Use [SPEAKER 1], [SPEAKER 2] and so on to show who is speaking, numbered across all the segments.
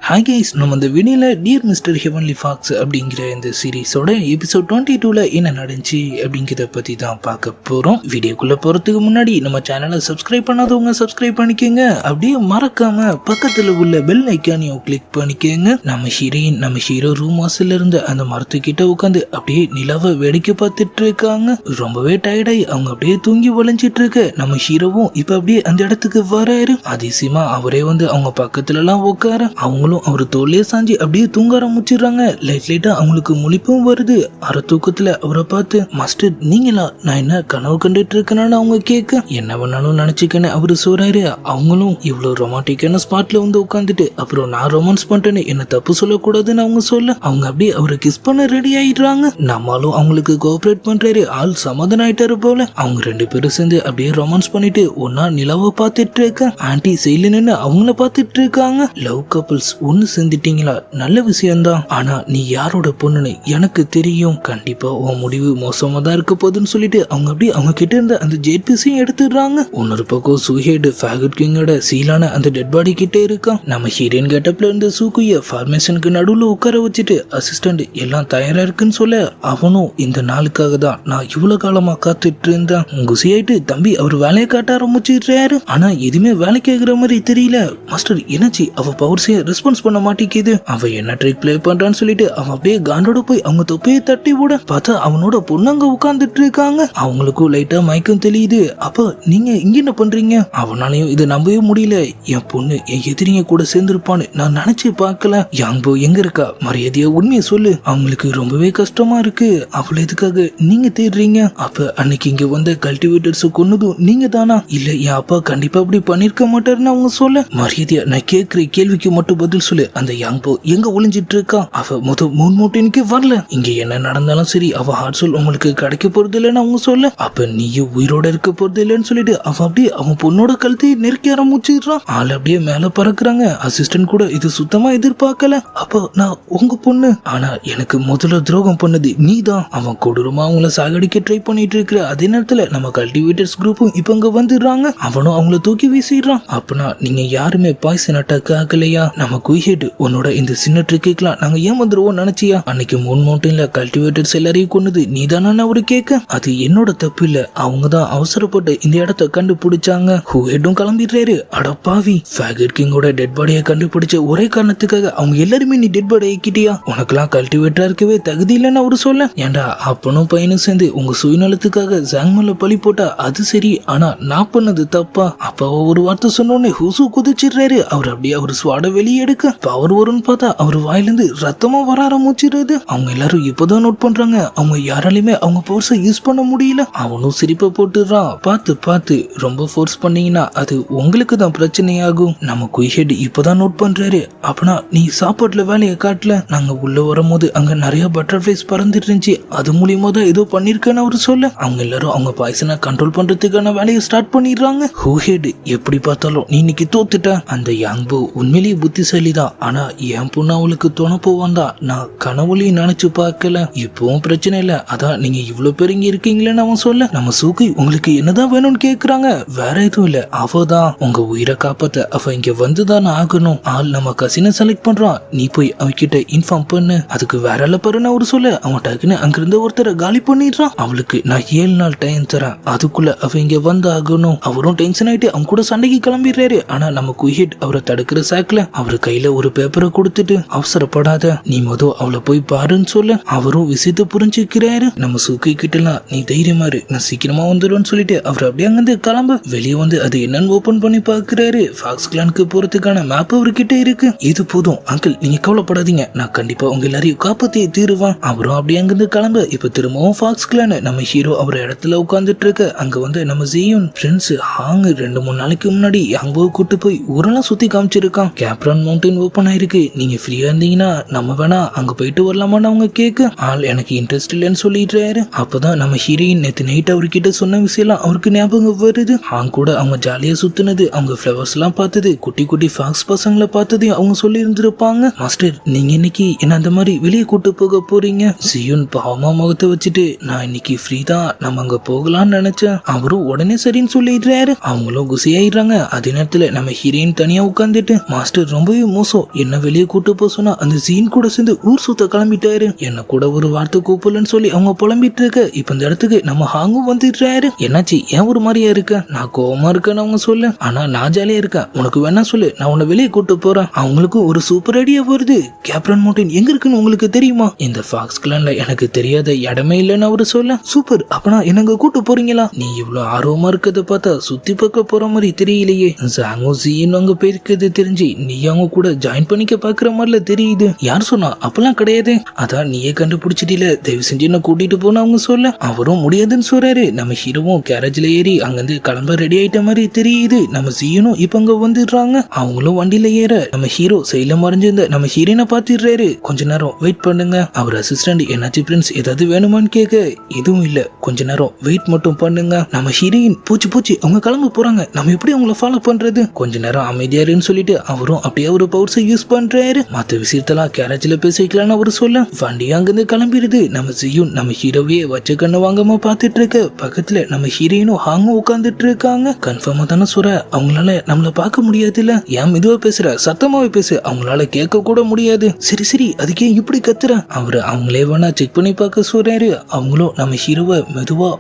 [SPEAKER 1] Hi guys, நம்ம இந்த வீடியோல டியர் மிஸ்டர் ஹெவன்லி ஃபாக்ஸ் அப்படிங்கிற இந்த சீரீஸோட எபிசோட் 22ல என்ன நடந்துச்சு அப்படிங்கிறத பத்தி தான் பார்க்க போறோம். வீடியோக்குள்ள போறதுக்கு முன்னாடி நம்ம சேனலை சப்ஸ்கிரைப் பண்ணாதவங்க சப்ஸ்கிரைப் பண்ணிக்கோங்க. அப்படியே மறக்காம பக்கத்துல உள்ள பெல் ஐக்கானையும் கிளிக் பண்ணிக்கோங்க. நம்ம ஹீரோ ரூம் வாசல்ல இருந்து அந்த மரத்துக்கிட்ட உட்காந்து அப்படியே நிலவை வேடிக்கை பார்த்துட்டு இருக்காங்க. ரொம்பவே டயர்டாயி அவங்க அப்படியே தூங்கி வளைஞ்சிட்டு இருக்க நம்ம ஹீரோவும் இப்ப அப்படியே அந்த இடத்துக்கு வராரு. அதிசயமா அவரே வந்து அவங்க பக்கத்துல எல்லாம் உட்கார அவங்களும் அவரு தோல்லையே சாஞ்சி அப்படியே தூங்க ஆரம்பிச்சிடுறாங்க. லைட்டா அவங்களுக்கு முழிப்பும் வருது. அரை தூக்கத்துல அவரை பார்த்து, மாஸ்டர் நீங்களா? நான் என்ன கனவு கண்டுட்டு இருக்கேன்னு அவங்க கேட்க, என்ன வேணாலும் நினைச்சுக்கன்னு அவரு சொல்றாரு. அவங்களும் இவ்வளவு ரொமான்டிக்கான ஸ்பாட்ல வந்து உட்காந்துட்டு அப்புறம் நான் ரொமான்ஸ் பண்ணிட்டேன்னு என்ன தப்பு சொல்லக்கூடாதுன்னு அவங்க சொல்ல அவங்க அப்படியே அவரை கிஸ் பண்ண ரெடி ஆயிடுறாங்க. நம்மளும் அவங்களுக்கு கோஆபரேட் பண்றாரு. ஆள் சமாதானம் ஆயிட்டாரு போல. அவங்க ரெண்டு பேரும் சேர்ந்து அப்படியே ரொமான்ஸ் பண்ணிட்டு ஒன்னா நிலவை பார்த்துட்டு இருக்க ஆன்டி செயல நின்று அவங்கள பார்த்துட்டு இருக்காங்க. லவ் கப்பிள்ஸ் ஒன்னு சேர்ந்துட்டீங்களா? நல்ல விஷயம்தான். ஆனா நீ யாரோட பொண்ணுன்னு எனக்கு தெரியும். கண்டிப்பா உன் முடிவு மோசமா தான் இருக்க போகுதுன்னு சொல்லிட்டு அவங்க அப்படியே அவங்க கிட்ட இருந்த அந்த ஜெட்பிஸையும் எடுத்துடுறாங்க. இன்னொரு பக்கம் சூஹேட் ஃபேகட் கிங்கோட சீலான அந்த டெட் பாடி கிட்ட இருக்கான். நம்ம ஹீரோயின் கெட்டப்ல இருந்த சூக்குய ஃபார்மேஷனுக்கு நடுவுல உட்கார வச்சுட்டு அசிஸ்டன்ட் எல்லாம் தயாரா இருக்குன்னு சொல்ல அவனும் இந்த நாளுக்காக தான் நான் இவ்வளவு காலமா காத்துட்டு இருந்தேன். குசியாயிட்டு தம்பி அவர் வேலையை காட்ட ஆரம்பிச்சிடுறாரு. ஆனா எதுவுமே வேலை கேட்கிற மாதிரி தெரியல. மாஸ்டர் என்னாச்சு? அவ பவர்ஸைய ரெஸ்பான்ஸ் பண்ண மாட்டேங்குது. அவ என்ன ட்ரிக் பிளே பண்றான்னு சொல்லிட்டு அவன் அப்படியே காண்டோட போய் அவங்க தொப்பையை தட்டி விட பார்த்தா அவனோட பொண்ணங்க உட்கார்ந்துட்டு இருக்காங்க. அவங்களுக்கும் லைட்டா மயக்கம் தெரியுது. அப்ப நீங்க இங்க என்ன பண்றீங்க? அவனாலையும் இதை நம்பவே முடியல. என் பொண்ணு என் எதிரிங்க கூட சேர்ந்திருப்பான்னு நான் நினைச்சு பார்க்கல. யாங்போ எங்க இருக்கா? மரியாதையா உண்மையை சொல்லு. அவங்களுக்கு ரொம்பவே கஷ்டமா இருக்கு. அவளை எதுக்காக நீங்க தேடுறீங்க? அப்ப அன்னைக்கு இங்க வந்த கல்டிவேட்டர்ஸ் கொன்னதும் நீங்க தானா? இல்ல என் அப்பா கண்டிப்பா அப்படி பண்ணிருக்க மாட்டாருன்னு அவங்க சொல்ல, மரியாதையா நான் கேட்கிற கேள்விக்கு மட்டும் பதில் சொல்லு. அந்த யாங்போ எங்க ஒளிஞ்சிட்டு இருக்கா? அவ மூட்டைக்கு வரல. இங்க என்ன நடந்தாலும் சரி அவ ஹார்ட் சோல் உங்களுக்கு கிடைக்க போறது இல்லைன்னு அவங்க சொல்ல, அப்ப நீயும் உயிரோட இருக்க போறது இல்லைன்னு சொல்லிட்டு அவ அப்படியே அவன் பொண்ணோட கழுத்தையை நெருக்கி ஆரம்பிச்சிடுறான். ஆள் அப்படியே மேல பறக்குறாங்க. அசிஸ்டன்ட் கூட இது சுத்தமா எதிர்பார்க்கல. அப்ப நான் உங்க பொண்ணு, ஆனா எனக்கு முதல்ல துரோகம் பண்ணது நீ தான். அவன் கொடூரமா அவங்கள சாகடிக்க ட்ரை பண்ணிட்டு இருக்கிற அதே நேரத்துல நம்ம கல்டிவேட்டர்ஸ் குரூப்பும் இப்ப இங்க வந்துடுறாங்க. அவனும் அவங்கள தூக்கி வீசிடுறான். அப்பனா நீங்க யாருமே பாய்சன் அட்டாக் ஆகலையா? நம்ம குயிஹெட் உன்னோட இந்த சின்ன ட்ரிக்கெல்லாம் நாங்க ஏன் வந்துருவோம் நினைச்சியா? அன்னைக்கு மூன் மவுண்டன்ல கல்டிவேட்டர்ஸ் எல்லாரையும் கொன்னது நீதானு அவரு கேட்க, அது என்னோட தப்பு இல்ல. அவங்க தான் அவசரப்பட்டு இந்த இடத்த கண்டுபிடிச்சாங்க. ஹூஹெட்டும் கிளம்பிடுறாரு. அடப்பாவி, ஃபேகட் கிங்கோட டெட் பாடியை கண்டுபிடிச்ச ஒரே காரணத்துக்காக அவங்க எல்லாருமே நீ டெட் பாடி ஆக்கிட்டியா? உனக்கெல்லாம் கல்டிவேட்டரா இருக்கவே தகுதி இல்லைன்னு அவரு சொல்ல, ஏண்டா அப்பனும் பையனும் சேர்ந்து உங்க சுயநலத்துக்காக ஜாங்மல பழி போட்டா அது சரி, ஆனா நான் பண்ணது தப்பா? அப்ப ஒரு வார்த்தை சொன்னோடனே ஹூசு குதிச்சிடுறாரு. அவர் அப்படியே அவர் ஸ்வாட வெளியே எடுக்க பவர் வரும்னு பார்த்தா அவர் வாயிலிருந்து ரத்தமா வர ஆரம்பிச்சிருது. அவங்க எல்லாரும் இப்பதான் நோட் பண்றாங்க அவங்க யாராலையுமே அவங்க பவர்ஸை யூஸ் பண்ண முடியல. அவனும் சிரிப்பை போட்டுறான். பார்த்து ரொம்ப ஃபோர்ஸ் பண்ணீங்கன்னா அது உங்களுக்கு தான் பிரச்சனையாகும். நம்ம குயிஹெட் இப்பதான் நோட் பண்றாரு. அப்பனா நீ சாப்பாட்டுல வேலையை காட்டல. நாங்க உள்ள வரும்போது அங்க நிறைய பட்டர்ஃபிளைஸ் பறந்துட்டு இருந்துச்சு. அது மூலியமா தான் ஏதோ பண்ணிருக்கேன்னு அவரு சொல்ல, அவங்க எல்லாரும் அவங்க பாய்சனை கண்ட்ரோல் பண்றதுக்கான வேலையை ஸ்டார்ட் பண்ணிடுறாங்க. ஹூஹெட் எப்படி பார்த்தாலும் நீ இன்னைக்கு தோத்துட்ட. அந்த யாங்போ உண்மையிலேயே புத்திசாலி தான். ஆனா என் பொண்ணு அவளுக்கு துணை போவான் தான் நான் கனவுலையும் நினைச்சு பார்க்கல. இப்பவும் பிரச்சனை இல்ல. அதான் நீங்க இவ்வளவு பேர் இங்க இருக்கீங்களேன்னு அவன் சொல்ல, நம்ம சூக்கி உங்களுக்கு என்னதான் வேணும்னு கேக்குறாங்க. வேற எதுவும் இல்ல, அவதான் உங்க உயிரை காப்பாத்த அவ இங்க வந்துதான் ஆகணும். ஆள் நம்ம கசினை செலக்ட் பண்றான். நீ போய் அவகிட்ட இன்ஃபார்ம் பண்ணு. அதுக்கு வேற பாருன்னு அவரு சொல்ல, அவன் டக்குன்னு அங்கிருந்த ஒருத்தரை காலி பண்ணிடுறான். அவளுக்கு நான் 7 நாள் டைம் தரேன். அதுக்குள்ள அவ இங்க வந்து ஆகணும். அவரும் டென்ஷன் ஆயிட்டு அவங்க கூட சண்டைக்கு கிளம்பிடுறாரு. ஆனா நம்ம குயிஹெட் அவரை தடுக்கிற சாக்குல அவரு கையில ஒரு பேப்பரை கொடுத்துட்டு, அவசரப்படாத, நீ அவளை போய் பாருன்னு சொல்ல, அவரும் விஷயத்தை புரிஞ்சுக்கிறாரு. நம்ம சூக்கி கிட்டலாம் நீ தைரியமா இரு, நான் சீக்கிரமா வந்துடும்னு சொல்லிட்டு அவர் அப்படியே அங்கிருந்து கிளம்ப வெளியே வந்து அது என்னன்னு ஓபன் பண்ணி பாக்குறாரு. ஃபாக்ஸ் கிளானுக்கு போறதுக்கான மேப் அவர்கிட்ட இருக்கு. இது போதும் அங்கிள், நீங்க கவலைப்படாதீங்க, நான் கண்டிப்பா உங்க எல்லாரையும் காப்பாத்தி தீருவான். அவரும் அப்படியே அங்கிருந்து கிளம்ப இப்ப திரும்பவும் ஃபாக்ஸ் கிளான் நம்ம ஹீரோ அவர் இடத்துல உட்கார்ந்துட்டு இருக்க. அங்க வந்து நம்ம ஜியோன் ஃப்ரெண்ட்ஸ் ஹாங் 2-3 நாளைக்கு முன்னாடி யாங்கோ கூட்டு போய் ஊரெல்லாம் சுத்தி காமிச்சிருக்கான். கேப்ரான் மவுண்டன் ஓபன் ஆயிருக்கு. நீங்க ஃப்ரீயா இருந்தீங்கன்னா நம்ம வேணா அங்க போயிட்டு வரலாமான்னு அவங்க கேட்க, ஆள் எனக்கு இன்ட்ரெஸ்ட் இல்லைன்னு சொல்லிடுறாரு. அப்பதான் நம்ம ஹீரோயின் நேத்து நைட் அவர்கிட்ட சொன்ன விஷயம் அவருக்கு ஞாபகம் வருது. ஹாங் கூட அவங்க ஜாலியா சுத்தினது, அவங்க ஃபிளவர்ஸ் எல்லாம் பார்த்தது, குட்டி குட்டி ஃபாக்ஸ் பசங்களை பார்த்ததையும் அவங்க சொல்லி இருந்திருப்பாங்க. மாஸ்டர் நீங்க இன்னைக்கு என்ன அந்த மாதிரி வெளியே கூட்டு போக போறீங்க? சியூன் பாவமா முகத்தை வச்சுட்டு, நான் இன்னைக்கு ஃப்ரீ தான், நம்ம அங்க போகலாம்னு நினைச்சேன். அவரும் உடனே சரின்னு சொல்லிடுறாரு. அவங்களும் குசியாயிடுறாங்க. அதே நேரத்துல நம்ம ஹீரோயின் தனியா உட்காந்துட்டு, மாஸ்டர் ரொம்பவே மோசம், என்ன வெளியே கூட்டு போக சொன்னா அந்த ஜீன் கூட சேர்ந்து ஊர் சுத்த கிளம்பிட்டாரு, என்ன கூட ஒரு வார்த்தை கூப்பிடலன்னு சொல்லி அவங்க புலம்பிட்டு இருக்க. இப்ப இந்த இடத்துக்கு நம்ம ஹாங்கும் வந்துடுறாரு. என்னாச்சு, ஏன் ஒரு மாதிரியா இருக்க? நான் கோவமா இருக்கேன்னு அவங்க சொல்ல, ஆனா நான் ஜாலியா இருக்கேன், உனக்கு வேணா சொல்லு, நான் உன்னை வெளியே கூட்டு போறேன். அவங்களுக்கு ஒரு சூப்பர் ஐடியா வருது. கேப்டன் மவுண்டன் எங்க இருக்குன்னு உங்களுக்கு தெரியுமா? இந்த ஃபாக்ஸ் கிளான்ல எனக்கு தெரியாத இடமே இல்லைன்னு அவரு சொல்ல, சூப்பர், அப்பனா என்னங்க கூட்டு போறீங்களா? நீ இவ்வளவு ஆர்வமா இருக்கிறத பார்த்தா சுத்தி பார்க்க போற மாதிரி தெரியலையே. ஜாங்கும் ஜீன் அங்க போயிருக்கிறது தெரிஞ்சு நீ அவங்க கூட ஜாயின் பண்ணிக்க பாக்குற மாதிரில தெரியுது. யார் சொன்னா? அப்பெல்லாம் கிடையாது, அதான் நீயே கண்டுபிடிச்சிட்டில, தயவு செஞ்சு என்ன கூட்டிட்டு போன அவங்க சொல்ல. அவரும் முடியாதுன்னு சொல்றாரு. நம்ம ஹீரோவும் கேரேஜ்ல ஏறி அங்கிருந்து கிளம்ப ரெடி ஆயிட்ட மாதிரி தெரியுது. நம்ம ஜீனும் இப்ப அங்க வந்துடுறாங்க. அவங்களும் வண்டியில ஏற நம்ம ஹீரோ சைட்ல மறைஞ்சிருந்த நம்ம ஹீரோனை பாத்துடுறாரு. கொஞ்ச நேரம் வெயிட் பண்ணுங்க. அவர் அசிஸ்டன்ட் என்னாச்சு பிரின்ஸ், ஏதாவது வேணுமான்னு கேட்க, எதுவும் இல்ல, கொஞ்ச நேரம் வெயிட் மட்டும் பண்ணுங்க. நம்ம ஹீரோயின் பூச்சி அவங்க கிளம்ப போறாங்க, நம்ம எப்படி அவங்கள ஃபாலோ பண்றது? கொஞ்ச நேரம் அமைதியாருன்னு சொல்லிட்டு அவரும் அப்படியே ஒரு பவர்ஸை யூஸ் பண்றாரு. மத்த விஷயத்தெல்லாம் கேரேஜ்ல பேசிக்கலாம்னு அவரு சொல்ல, வண்டி அங்கிருந்து கிளம்பிடுது. நம்ம ஜியூன் நம்ம ஹீரோவையே வச்ச கண்ணு வாங்காம பாத்துட்டு இருக்க. பக்கத்துல நம்ம ஹீரோயினும் ஹாங்கும் உட்காந்துட்டு இருக்காங்க. கன்ஃபார்மா தானே சொல்ற, அவங்களால நம்மள பார்க்க முடியாதுல்ல, ஏன் மெதுவா பேசுற, சத்தமாவே பேசு, அவங்களால கேட்க கூட முடியாது. சரி அதுக்கே இப்படி கத்துற? அவரு அவங்களே வேணா செக் பண்ணி பார்க்க சொல்றாரு. அவங்களும் நம்ம ஹீரோவை மெதுவா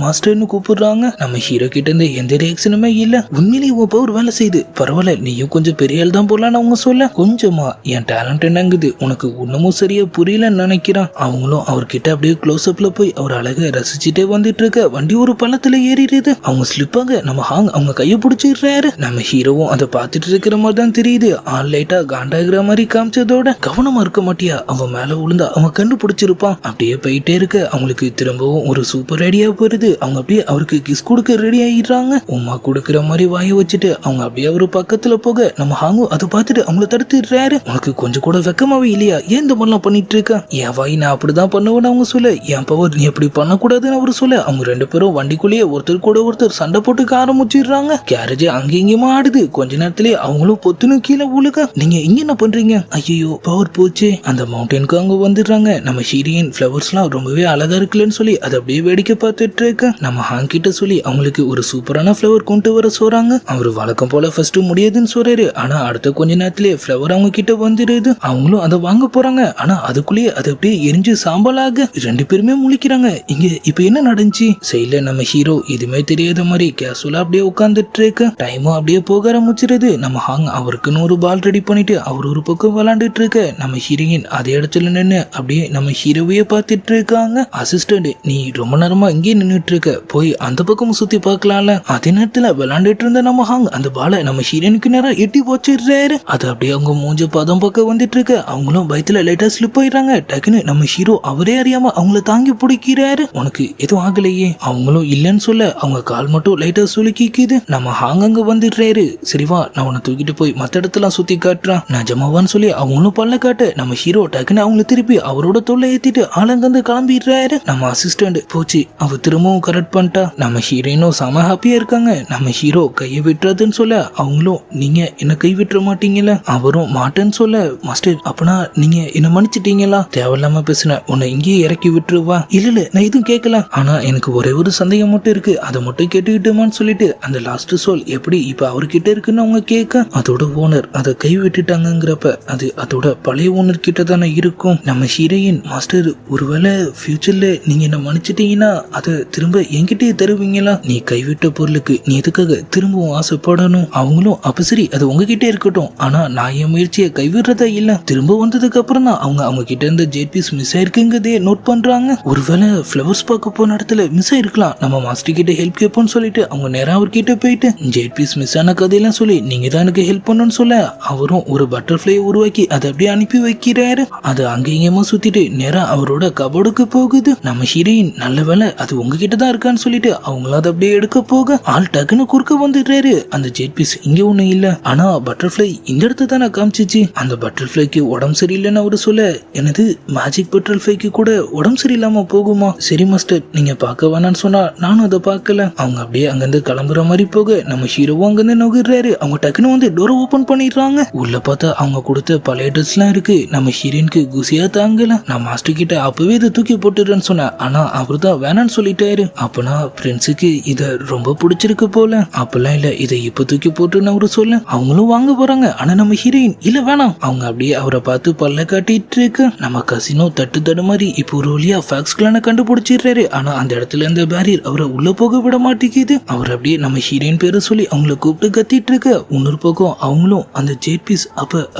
[SPEAKER 1] மாஸ்டர்னு கூப்பிடுறாங்க. நம்ம ஹீரோ கிட்ட இருந்து எந்த ரியாக்ஷனுமே இல்ல. உண்மையிலேயே உன் பவர் வேலை செய்யுது, பரவாயில்ல, நீயும் கொஞ்சம் பெரிய ஆள் தான் போலான்னு அவங்க சொல்ல, கொஞ்சமா என் டேலண்ட் என்னங்குது உனக்கு இன்னமும் சரியா புரியலன்னு நினைக்கிறான். அவங்களும் அவர்கிட்ட அப்படியே க்ளோஸ் அப்ல போய் அவர் அழக ரசிச்சுட்டே வந்துட்டு இருக்க. வண்டி ஒரு பள்ளத்துல ஏறிடுது. அவங்க ஸ்லிப்பாக நம்ம ஹாங் அவங்க கைய பிடிச்சிடுறாரு. நம்ம ஹீரோவும் அதை பார்த்துட்டு இருக்கிற மாதிரி தான் தெரியுது. ஆள் லைட்டா காண்டாகிற மாதிரி காமிச்சதோட, கவனமா இருக்க மாட்டியா, அவன் மேல விழுந்தா அவன் கண்டுபிடிச்சிருப்பான். அப்படியே போயிட்டே இருக்க அவங்களுக்கு திரும்பவும் ஒரு சூப்பர் ஐடியா வருது. அவங்க அப்படியே அவருக்கு கிஸ் கொடுக்க ரெடி ஆயிடுறாங்க. உமா கொடுக்குற மாதிரி வாய வச்சுட்டு அவங்க அப்படியே ஒரு பக்கத்துல போக, நம்ம ஹாங்கும் அதை பார்த்துட்டு அவங்கள தடுத்துடுறாரு. உனக்கு கொஞ்சம் கூட வெக்கமாவே இல்லையா, ஏன் இந்த மாதிரிலாம் பண்ணிட்டு இருக்க? என் வாய் நான் அப்படிதான் பண்ணுவேன்னு அவங்க சொல்ல, என் பவர் நீ எப்படி பண்ணக்கூடாதுன்னு அவரு சொல்ல, அவங்க ரெண்டு பேரும் வண்டிக்குள்ளேயே ஒருத்தர் கூட ஒருத்தர் சண்டை போட்டுக்க ஆரம்பிச்சிடுறாங்க. கேரேஜ் அங்கேயுமா ஆடுது. கொஞ்ச நேரத்திலேயே அவங்களும் பொத்துன்னு கீழே உழுக. நீங்க இங்க என்ன பண்றீங்க? ஐயோ பவர் போச்சு. அந்த மவுண்டனுக்கு அவங்க வந்துடுறாங்க. நம்ம ஹீரோயின் ஃபிளவர்ஸ் எல்லாம் ரொம்பவே அழகா இருக்குல்லன்னு சொல்லி அதை அப்படியே வேடிக்கை பார்த்துட்டு இருக்க. நம்ம ஹாங் கிட்ட சொல்லி அவங்களுக்கு ஒரு சூப்பரான ஃபிளவர் கொண்டு வர சொல்றாங்க. அவரு வழக்கம் போல ஃபர்ஸ்ட் முடியாதுன்னு சொல்றாரு. ஆனா அடுத்த கொஞ்ச நேரத்திலேயே ஃபிளவர் அவங்க கிட்ட வந்துடுது. அவங்களும் அதை வாங்க போறாங்க. ஆனா அதுக்குள்ளேயே அது அப்படியே எரிஞ்சு சாம்பலாக ரெண்டு பேருமே முழிக்கிறாங்க. இங்க இப்ப என்ன நடந்துச்சு? சைட்ல நம்ம ஹீரோ எதுவுமே தெரியாத மாதிரி கேஷுவலா அப்படியே உட்கார்ந்துட்டு இருக்க. டைமும் அப்படியே போக ஆரம்பிச்சிருது. நம்ம ஹாங் அவருக்குன்னு ஒரு பால் ரெடி பண்ணிட்டு அவர் ஒரு பக்கம் விளையாண்டுட்டு இருக்க. நம்ம ஹீரோயின் அதே இடத்துல நின்று அப்படியே நம்ம ஹீரோவையே பார்த்துட்டு இருக்காங்க. அசிஸ்டன்ட், நீ ரொம்ப நேரமா இங்கே நின்றுட்டு இருக்க, போய் அந்த பக்கம் சுத்தி பார்க்கலாம்ல. அதே நேரத்துல விளையாண்டுட்டு இருந்த நம்ம ஹாங் அந்த பாலை நம்ம ஹீரோனுக்கு நேரம் எட்டி வச்சிடுறாரு. அது அப்படியே அவங்க மூஞ்ச பதம் பக்கம் வந்துட்டு இருக்க. அவங்களும் பயத்துல லைட்டா ஸ்லிப் ஆயிடுறாங்க. டக்குன்னு நம்ம ஹீரோ அவரே அறியாம அவங்கள தாங்கி பிடிக்கிறாரு. உனக்கு எதுவும் ஆகலையே? அவங்களும் இல்லன்னு சொல்ல அவங்க கால் மட்டும் லைட்டா சுளுக்கிக்குது. நம்ம ஹாங் அங்க வந்துடுறாரு. சரிவா, நான் உன்னை தூக்கிட்டு போய் மத்த இடத்துல சுத்தி காட்டுறான், நிஜமாவான்னு சொல்லி அவங்களும் பல்ல காட்ட நம்ம ஹீரோ டக்குன்னு அவங்கள திருப்பி அவரோட தொல்லை ஏத்திட்டு ஆளங்கந்து கிளம்பிடுறாரு. நம்ம அசிஸ்டன்ட் போச்சு, அவ திரும்பவும் கரெக்ட் பண்ணிட்டா. நம்ம ஹீரோயினும் செம ஹாப்பியா இருக்காங்க. நம்ம ஹீரோ கையை விட்டுறதுன்னு சொல்ல அவங்களும், நீங்க என்ன கை விட்டுற மாட்டீங்கல்ல? அவரும் மாட்டேன்னு சொல்ல, மாஸ்டர் அப்பனா நீங்க என்ன மன்னிச்சிட்டீங்களா? தேவையில்லாம பேசுன, உன்னை இங்கேயே இறக்கி விட்டுருவா. இல்ல நான் எதுவும் கேட்கல, ஆனா எனக்கு ஒரே ஒரு சந்தேகம் மட்டும் இருக்கு, அதை மட்டும் கேட்டுக்கிட்டுமான்னு சொல்லிட்டு அந்த லாஸ்ட் சோல் எப்படி இப்ப அவர்கிட்ட இருக்குன்னு அவங்க கேட்க, அதோட ஓனர் அதை கை விட்டுட்டாங்கிறப்ப அது அதோட பழைய ஓனர் கிட்ட தானே இருக்கும். நம்ம ஹீரோயின், மாஸ்டர் ஒருவேளை ஃபியூச்சர்ல நீங்க என்ன மன்னிச்சிட்டீங்கன்னா அதை திரும்ப என்கிட்டயே தருவீங்களா? நீ கைவிட்ட பொருளுக்கு நீ எதுக்காக திரும்பவும் ஆசைப்படணும்? அவங்களும், அப்ப சரி அது உங்ககிட்ட இருக்கட்டும், ஆனா நான் என் முயற்சியை கைவிடுறதா இல்ல. திரும்ப வந்ததுக்கு அப்புறம் தான் அவங்க கிட்ட இருந்த ஜெட் பீஸ் மிஸ் ஆயிருக்குங்கிறதே நோட் பண்றாங்க. ஒருவேளை ஃபிளவர்ஸ் பார்க்க போன இடத்துல மிஸ் ஆயிருக்கலாம், நம்ம மாஸ்டர் கிட்ட ஹெல்ப் கேட்போம்னு சொல்லிட்டு அவங்க நேரம் அவர்கிட்ட போயிட்டு ஜெட் பீஸ் மிஸ் ஆன கதையெல்லாம் சொல்லி நீங்க தான் எனக்கு ஹெல்ப் பண்ணணும்னு சொல்ல அவரும் ஒரு பட்டர்ஃபிளை உருவாக்கி அதை அப்படியே அனுப்பி வைக்கிறாரு. அது அங்கேயுமா சுத்திட்டு நேரா அவரோட கபோர்டுக்கு போகுது. நம்ம ஹீரோயின், நல்ல வேலை அது உங்ககிட்ட தான் இருக்கான்னு சொல்லிட்டு அவங்களும் அதை அப்படியே எடுக்க போக ஆள் டக்குன்னு குறுக்க வந்துடுறாரு. அந்த ஜெட் பீஸ் இங்க ஒண்ணு இல்ல, ஆனா பட்டர்ஃபிளை இந்த இடத்த தானே காமிச்சிச்சு. அந்த பட்டர்ஃபிளைக்கு உடம்பு சரியில்லைன்னு அவரு சொல்ல, எனது மேஜிக் பட்டர்ஃபிளைக்கு கூட உடம்பு சரியில்லாம போகுமா? சரி மாஸ்டர், நீங்க பார்க்க வேணான்னு சொன்னா நானும் அதை பார்க்கல. அவங்க அப்படியே அங்கிருந்து கிளம்புற மாதிரி போக நம்ம ஹீரோவும் அங்கிருந்து நுகிடுறாரு. அவங்க டக்குன்னு வந்து டோரை ஓபன் பண்ணிடுறாங்க. உள்ள பார்த்தா அவங்க கொடுத்த பழைய ட்ரெஸ் எல்லாம் இருக்கு. நம்ம ஹீரோயினுக்கு குசியா தாங்கல. நான் மாஸ்டர் கிட்ட அப்பவே இதை தூக்கி போட்டுறேன்னு சொன்னேன், ஆனா அவரு தான் வேணான்னு சொல்லிட்டாரு. அப்பனா பிரின்ஸுக்கு இத ரொம்ப பிடிச்சிருக்கு போல. அப்பெல்லாம் இல்ல, இதை இப்ப தூக்கி போட்டுன்னு அவரு சொல்ல அவங்களும் வாங்க போறாங்க. ஆனா நம்ம ஹீரோயின் இல்ல வேணாம். அவங்க அப்படியே அவரை பார்த்து பல்ல காட்டிட்டு இருக்கு. நம்ம கசினோ தட்டு மாதிரி இப்போ ஒரு வழியா ஃபேக்ஸ் கிளான கண்டுபிடிச்சிடுறாரு. ஆனா அந்த இடத்துல இருந்த பேரியர் அவரை உள்ள போக விட மாட்டேங்குது. அவர் அப்படியே நம்ம ஹீரோயின் பேரை சொல்லி அவங்கள கூப்பிட்டு கத்திட்டு இருக்க. இன்னொரு பக்கம் அவங்களும் அந்த ஜெட் பீஸ்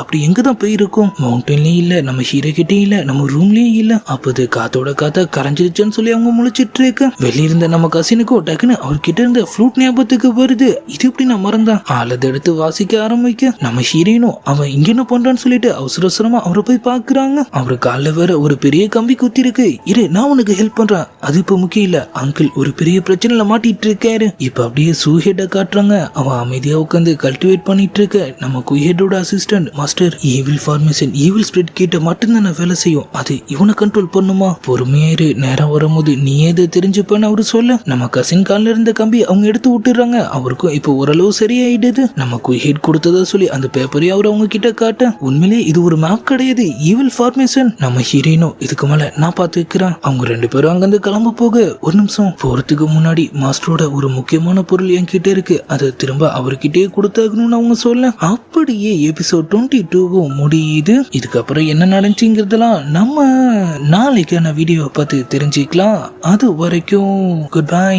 [SPEAKER 1] அப்படி எங்கதான் போயிருக்கும்? மவுண்டன்லயும் இல்ல, நம்ம ஹீரோ கிட்டே இல்ல, நம்ம ரூம்லயும் இல்ல. அப்ப அது காத்தோட காத்தா கரைஞ்சிருச்சுன்னு சொல்லி அவங்க முழிச்சிட்டு இருக்க. வெளிய இருந்த நம்ம கசினுக்கும் டக்குன்னு அவர்கிட்ட இருந்த ஃப்ளூட் ஞாபகத்துக்கு வருது. இது எப்படி நான் மறந்தேன். ஆளதை எடுத்து வாசிக்க ஆரம்பிக்க நம்ம ஹீரோயினும் அவன் இங்க என்ன பண்றான்னு சொல்லிட்டு அவசரமா அவரை போய் பாக்குறாங்க. அவரு கால வேற ஒரு பெரிய கம்பி குத்தி இருக்கு. இரு, நான் உனக்கு ஹெல்ப் பண்றேன். அது இப்ப முக்கியம் இல்ல, அங்கிள் ஒரு பெரிய பிரச்சனைல மாட்டிட்டு இருக்காரு. இப்ப அப்படியே சூஹெட்ட காட்டுறாங்க. அவன் அமைதியா உட்காந்து கல்டிவேட் பண்ணிட்டு இருக்க. நம்ம குஹெட்டோட assistant master evil formation evil spirit கிட்ட மட்டும்தான் நான் வேலை செய்யும். அது இவனை கண்ட்ரோல் பண்ணுமா? பொறுமையா இரு, நேரம் வரும்போது நீ ஏது தெரிஞ்சுப்பன்னு அவரு சொல்ல நம்ம கசின் கால்ல இருந்த கம்பி அவங்க எடுத்து விட்டுறாங்க. அவருக்கும் இப்போ ஓரளவு சரியாயிடுது. நம்ம குஹெட் கொடுத்ததா சொல்லி அந்த பேப்பரையும் அவர் அவங்க கிட்ட காட்ட உண்மையிலே இது ஒரு மேப் கிடையாது, ஈவில் ஃபார்மேஷன். நம்ம ஹீரோயினோ இதுக்கு மேல நான் பார்த்து வைக்கிறேன். அவங்க 2 பேரும் அங்கிருந்து கிளம்ப போக ஒரு நிமிஷம் போறதுக்கு முன்னாடி மாஸ்டரோட ஒரு முக்கியமான பொருள் என்கிட்ட இருக்கு, அதை திரும்ப அவர்கிட்டயே கொடுத்தாகணும்னு அவங்க சொல்ல அப்படியே எபிசோட் 22 முடியுது. இதுக்கப்புறம் என்ன நடந்துச்சுங்கிறதெல்லாம் நம்ம நாளைக்கான வீடியோ பார்த்து தெரிஞ்சுக்கலாம். அது வரைக்கும் குட் பை.